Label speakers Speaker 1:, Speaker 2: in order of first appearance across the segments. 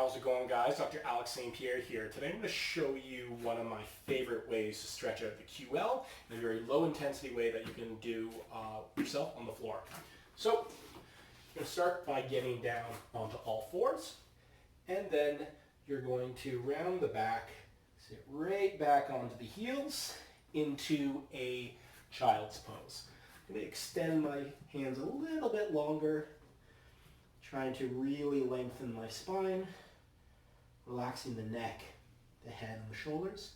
Speaker 1: How's it going, guys? Dr. Alex St.Pierre here. Today I'm going to show you one of my favorite ways to stretch out the QL in a very low intensity way that you can do yourself on the floor. So you're going to start by getting down onto all fours, and then you're going to round the back, sit right back onto the heels into a child's pose. I'm going to extend my hands a little bit longer, trying to really lengthen my spine, relaxing the neck, the head, and the shoulders.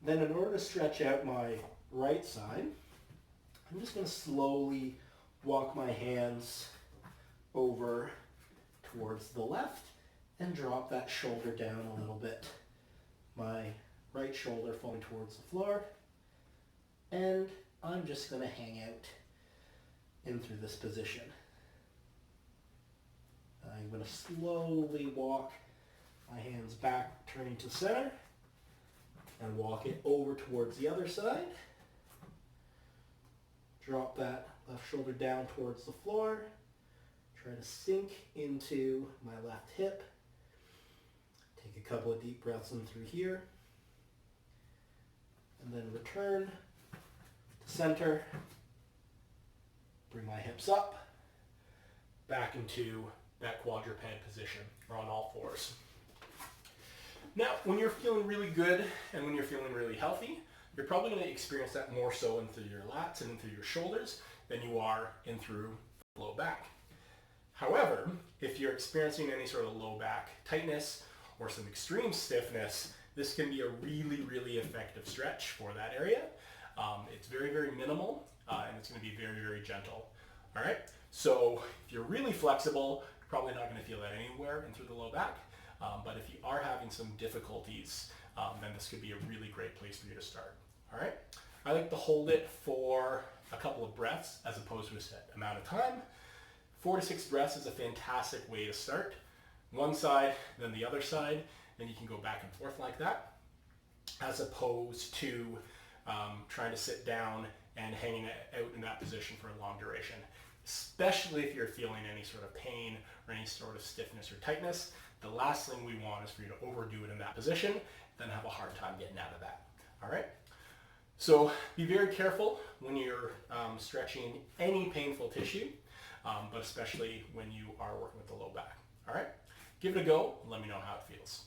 Speaker 1: Then in order to stretch out my right side, I'm just going to slowly walk my hands over towards the left and drop that shoulder down a little bit. My right shoulder falling towards the floor, and I'm just going to hang out in through this position. I'm going to slowly walk my hands back, turning to center, and walk it over towards the other side. Drop that left shoulder down towards the floor. Try to sink into my left hip. Take a couple of deep breaths in through here. And then return to center. Bring my hips up, back into that quadruped position, or on all fours. Now, when you're feeling really good and when you're feeling really healthy, you're probably going to experience that more so in through your lats and in through your shoulders than you are in through the low back. However, if you're experiencing any sort of low back tightness or some extreme stiffness, this can be a really, really effective stretch for that area. It's very, very minimal, and it's going to be very, very gentle. All right, so if you're really flexible, you're probably not going to feel that anywhere in through the low back. But if you are having some difficulties, then this could be a really great place for you to start. All right, I like to hold it for a couple of breaths as opposed to a set amount of time. 4 to 6 breaths is a fantastic way to start. One side, then the other side, then you can go back and forth like that, as opposed to trying to sit down and hanging out in that position for a long duration, especially if you're feeling any sort of pain or any sort of stiffness or tightness. The last thing we want is for you to overdo it in that position, then have a hard time getting out of that. All right? So be very careful when you're stretching any painful tissue, but especially when you are working with the low back. All right? Give it a go and let me know how it feels.